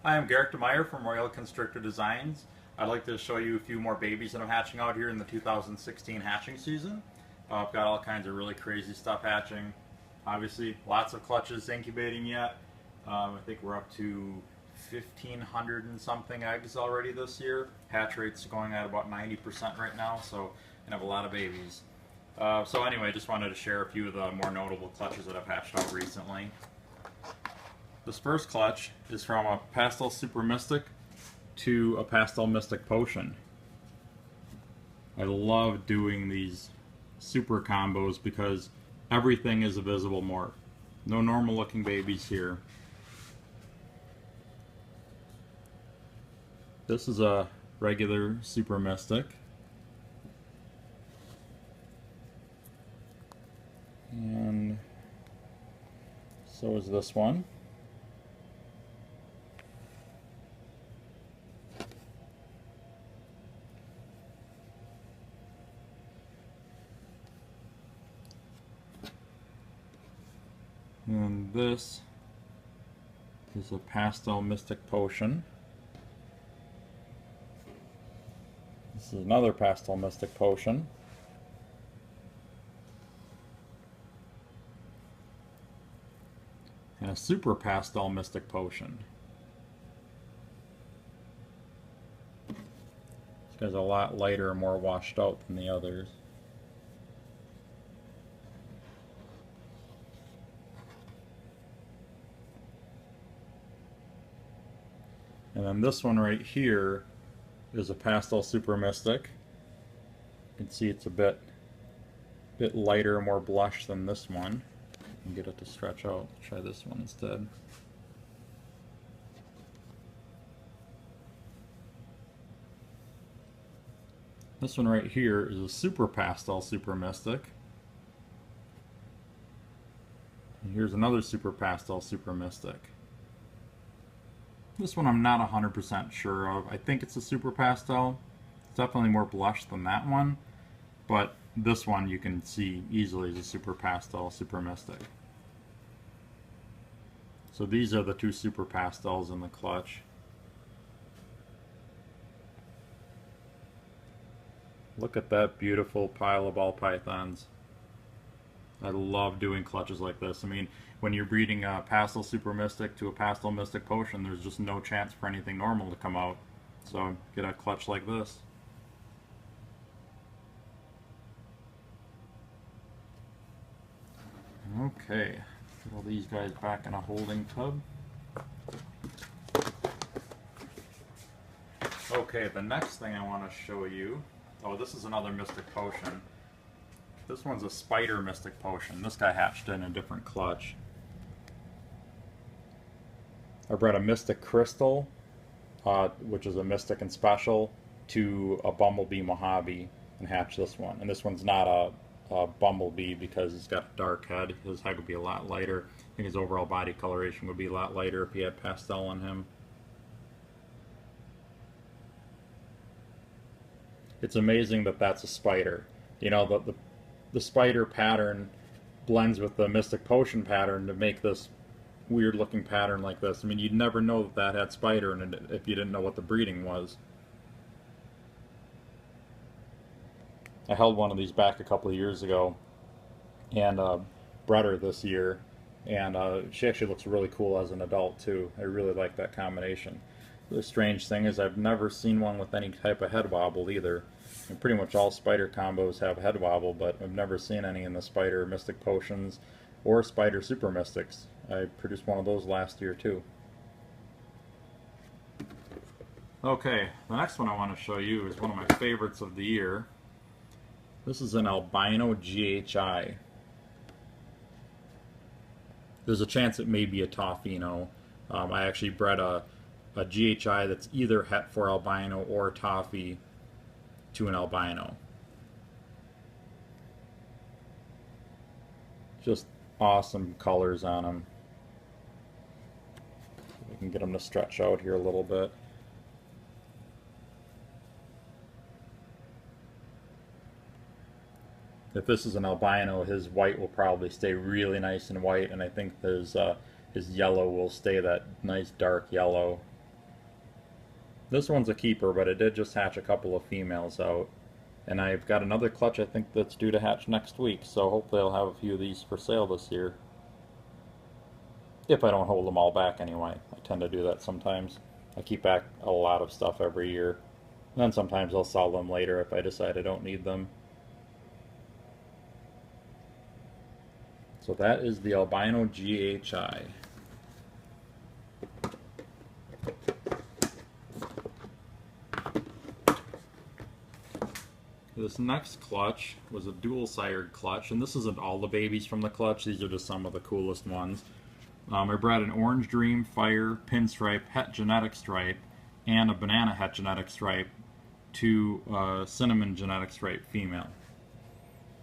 Hi, I'm Garrick DeMeyer from Royal Constrictor Designs. I'd like to show you a few more babies that I'm hatching out here in the 2016 hatching season. I've got all kinds of really crazy stuff hatching. Obviously, lots of clutches incubating yet. I think we're up to 1,500 and something eggs already this year. Hatch rate's going at about 90% right now, so I have a lot of babies. So anyway, just wanted to share a few of the more notable clutches that I've hatched out recently. This first clutch is from a Pastel Super Mystic to a Pastel Mystic Potion. I love doing these super combos because everything is a visible morph. No normal looking babies here. This is a regular Super Mystic. And so is this one. And this is a Pastel Mystic Potion. This is another Pastel Mystic Potion. And a Super Pastel Mystic Potion. This guy's a lot lighter and more washed out than the others. And then this one right here is a Pastel Super Mystic. You can see it's a bit lighter, more blush than this one. You can get it to stretch out. Try this one instead. This one right here is a Super Pastel Super Mystic. And here's another Super Pastel Super Mystic. This one I'm not 100% sure of. I think it's a Super Pastel. It's definitely more blush than that one, but this one you can see easily is a Super Pastel Super Mystic. So these are the two Super Pastels in the clutch. Look at that beautiful pile of ball pythons. I love doing clutches like this. I mean, when you're breeding a Pastel Super Mystic to a Pastel Mystic Potion, there's just no chance for anything normal to come out. So get a clutch like this. Okay, put all these guys back in a holding tub. Okay, the next thing I want to show you, oh, this is another Mystic Potion. This one's a Spider Mystic Potion. This guy hatched in a different clutch. I bred a Mystic Crystal, which is a Mystic and Special, to a Bumblebee Mojave and hatched this one. And this one's not a Bumblebee because he's got a dark head. His head would be a lot lighter. I think his overall body coloration would be a lot lighter if he had pastel on him. It's amazing that that's a spider. You know, the spider pattern blends with the Mystic Potion pattern to make this weird looking pattern like this. I mean, you'd never know that that had spider in it if you didn't know what the breeding was. I held one of these back a couple of years ago and bred her this year, and she actually looks really cool as an adult too. I really like that combination. The strange thing is I've never seen one with any type of head wobble either. And pretty much all spider combos have head wobble, but I've never seen any in the Spider Mystic Potions or Spider Super Mystics. I produced one of those last year too. Okay, the next one I want to show you is one of my favorites of the year. This is an albino GHI. There's a chance it may be a Toffino. I actually bred a GHI that's either het for albino or toffee to an albino. Just awesome colors on them. We can get them to stretch out here a little bit. If this is an albino, his white will probably stay really nice and white, and I think his yellow will stay that nice dark yellow. This one's a keeper, but it did just hatch a couple of females out. And I've got another clutch I think that's due to hatch next week, so hopefully I'll have a few of these for sale this year. If I don't hold them all back anyway. I tend to do that sometimes. I keep back a lot of stuff every year. And then sometimes I'll sell them later if I decide I don't need them. So that is the albino GHI. This next clutch was a dual sired clutch, and this isn't all the babies from the clutch, these are just some of the coolest ones. I bred an Orange Dream, Fire, Pinstripe, Het genetic stripe, and a Banana Het genetic stripe to a Cinnamon genetic stripe female.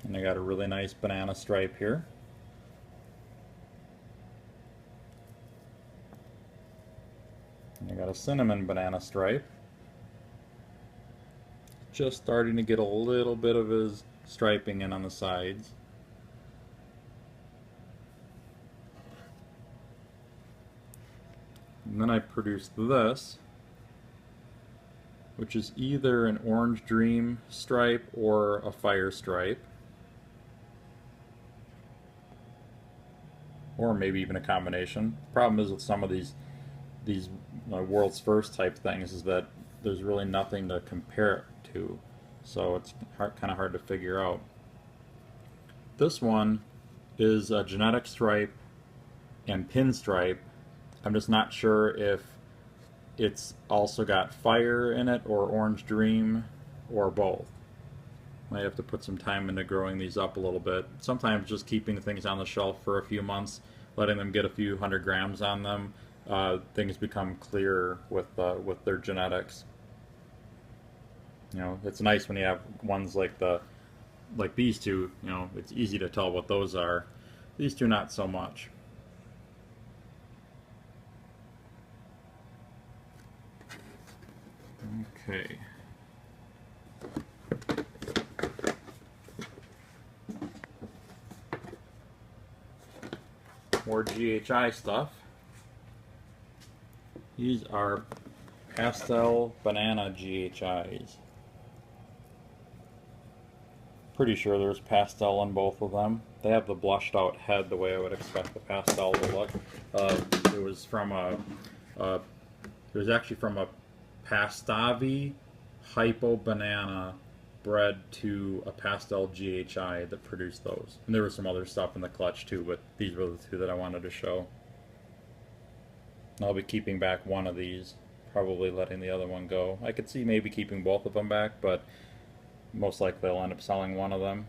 And I got a really nice banana stripe here. And I got a Cinnamon banana stripe. Just starting to get a little bit of his striping in on the sides. And then I produced this, which is either an Orange Dream stripe or a Fire stripe. Or maybe even a combination. The problem is with some of these world's first type things is that there's really nothing to compare it to, so it's kind of hard to figure out. This one is a genetic stripe and pinstripe. I'm just not sure if it's also got Fire in it or Orange Dream or both. Might have to put some time into growing these up a little bit. Sometimes just keeping things on the shelf for a few months, letting them get a few 100 grams on them, things become clearer with their genetics. You know, it's nice when you have ones like these two. You know, it's easy to tell what those are. These two, not so much. Okay. More GHI stuff. These are pastel banana GHIs. Pretty sure there's pastel in both of them. They have the blushed out head the way I would expect the pastel to look. It was from it was actually from a Pastavi Hypo Banana bred to a pastel GHI that produced those. And there was some other stuff in the clutch too, but these were the two that I wanted to show. I'll be keeping back one of these, probably letting the other one go. I could see maybe keeping both of them back, but most likely I'll end up selling one of them.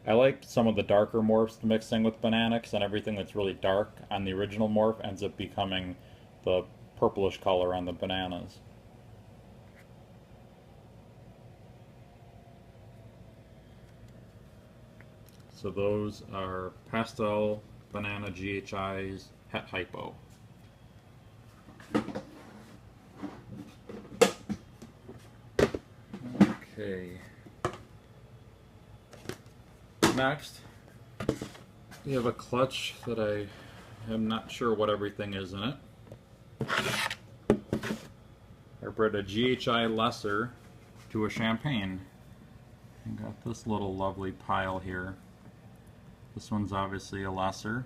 I like some of the darker morphs mixing with Bananix, and everything that's really dark on the original morph ends up becoming the purplish color on the bananas. So those are pastel banana GHIs Het Hypo. Okay. Next, we have a clutch that I am not sure what everything is in it. I bred a GHI Lesser to a Champagne. I got this little lovely pile here. This one's obviously a Lesser.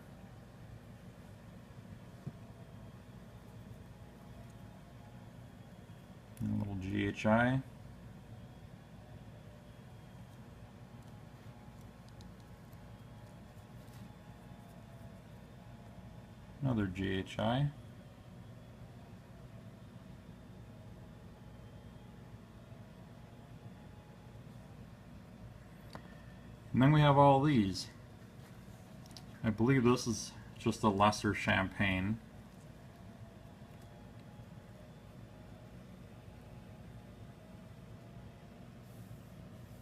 And a little GHI. Another GHI. And then we have all these. I believe this is just a Lesser Champagne.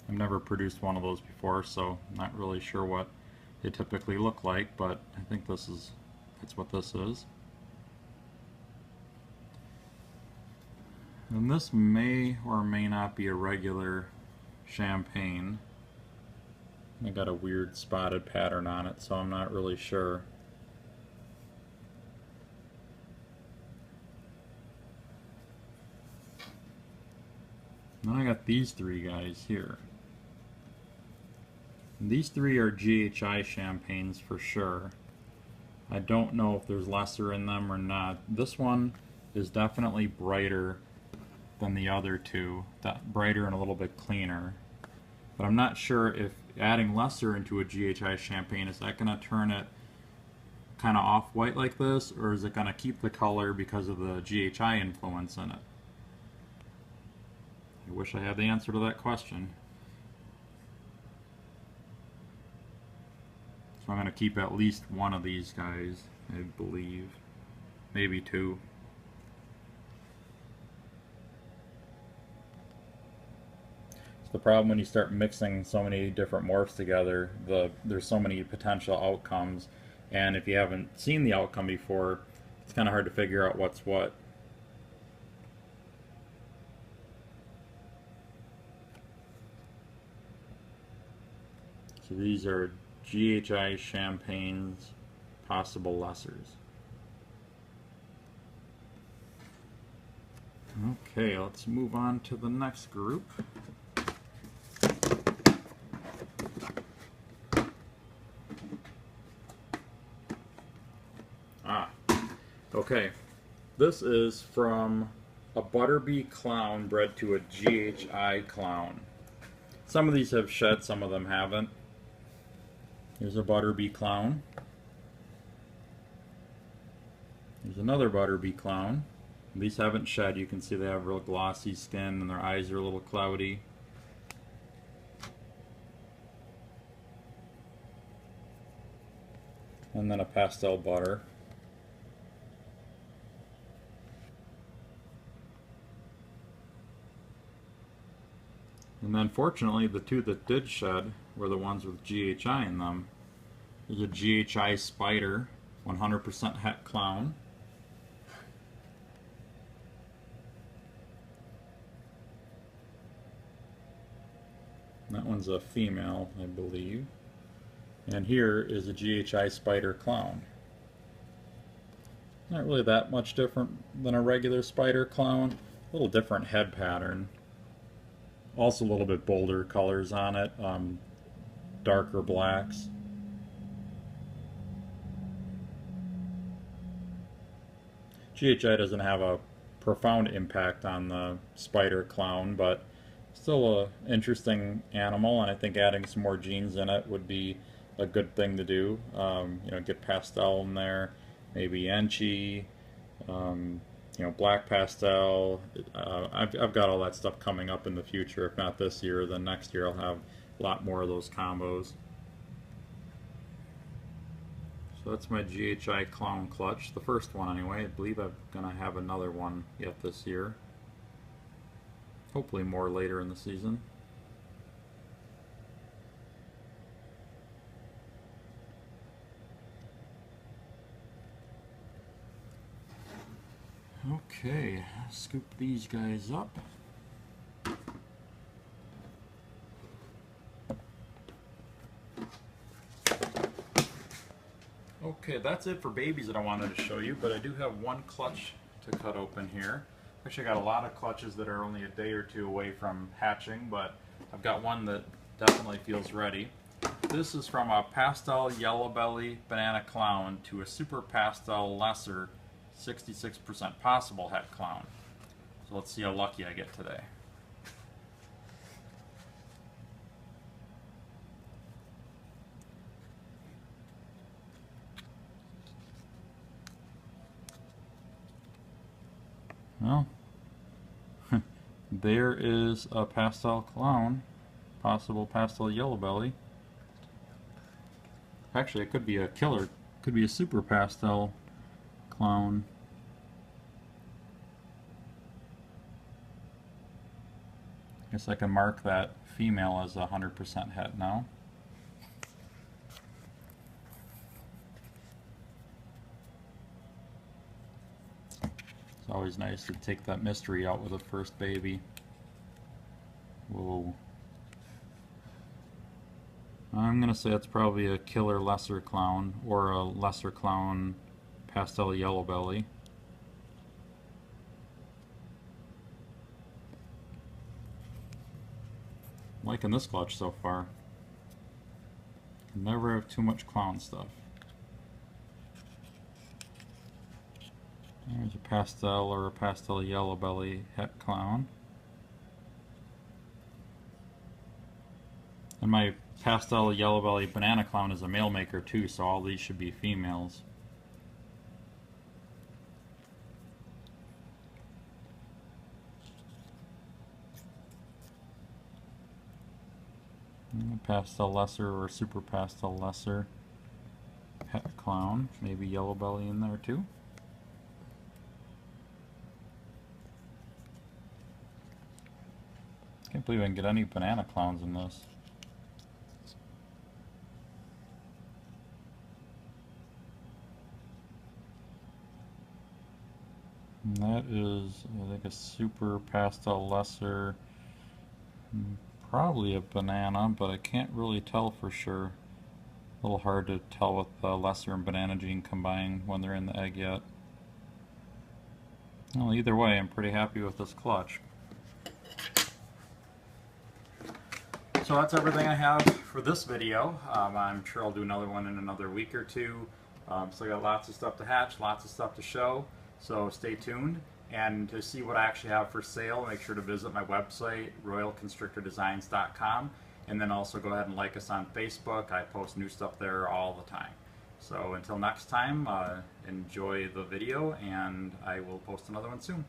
I've never produced one of those before, so I'm not really sure what they typically look like, but I think that's what this is. And this may or may not be a regular Champagne. I got a weird spotted pattern on it, so I'm not really sure. Then I got these three guys here. And these three are GHI champagnes for sure. I don't know if there's lesser in them or not. This one is definitely brighter than the other two. That brighter and a little bit cleaner. But I'm not sure if adding lesser into a GHI champagne, is that going to turn it kind of off-white like this, or is it going to keep the color because of the GHI influence in it? I wish I had the answer to that question. So I'm going to keep at least one of these guys, I believe. Maybe two. It's the problem when you start mixing so many different morphs together. There's so many potential outcomes, and if you haven't seen the outcome before, it's kind of hard to figure out what's what. So these are GHI champagnes, possible lessers. Okay, let's move on to the next group. Okay, this is from a Butterbee clown bred to a GHI clown. Some of these have shed, some of them haven't. Here's a Butterbee clown. Here's another Butterbee clown. These haven't shed. You can see they have real glossy skin and their eyes are a little cloudy. And then a pastel butter. And then fortunately the two that did shed were the ones with GHI in them. There's a GHI spider, 100% het clown. That one's a female, I believe. And here is a GHI spider clown. Not really that much different than a regular spider clown. A little different head pattern. Also a little bit bolder colors on it, darker blacks. GHI doesn't have a profound impact on the spider clown, but still an interesting animal, and I think adding some more genes in it would be a good thing to do. You know, get pastel in there, maybe Enchi, you know, black pastel. I've got all that stuff coming up in the future. If not this year, then next year I'll have a lot more of those combos. So that's my GHI clown clutch, the first one anyway. I believe I'm gonna have another one yet this year. Hopefully more later in the season. Okay, scoop these guys up. Okay, that's it for babies that I wanted to show you, but I do have one clutch to cut open here. Actually, I got a lot of clutches that are only a day or two away from hatching, but I've got one that definitely feels ready. This is from a pastel yellow belly banana clown to a super pastel lesser 66% possible het clown. So let's see how lucky I get today. Well, there is a pastel clown, possible pastel yellow belly. Actually, it could be a killer, could be a super pastel clown. Guess I can mark that female as 100% het now. It's always nice to take that mystery out with a first baby. Whoa. I'm gonna say it's probably a killer lesser clown or a lesser clown pastel yellow belly. liking this clutch so far. Can never have too much clown stuff. There's a pastel or a pastel yellow belly het clown. And my pastel yellow belly banana clown is a male maker too, so all these should be females. And pastel lesser or super pastel lesser het clown, maybe yellow belly in there too. Can't believe I can get any banana clowns in this. And that is, I think, a super pastel lesser, probably a banana, but I can't really tell for sure. A little hard to tell with the lesser and banana gene combined when they're in the egg yet. Well, either way, I'm pretty happy with this clutch. So that's everything I have for this video. I'm sure I'll do another one in another week or two. So I got lots of stuff to hatch, lots of stuff to show. So stay tuned. And to see what I actually have for sale, make sure to visit my website, royalconstrictordesigns.com. And then also go ahead and like us on Facebook. I post new stuff there all the time. So until next time, enjoy the video, and I will post another one soon.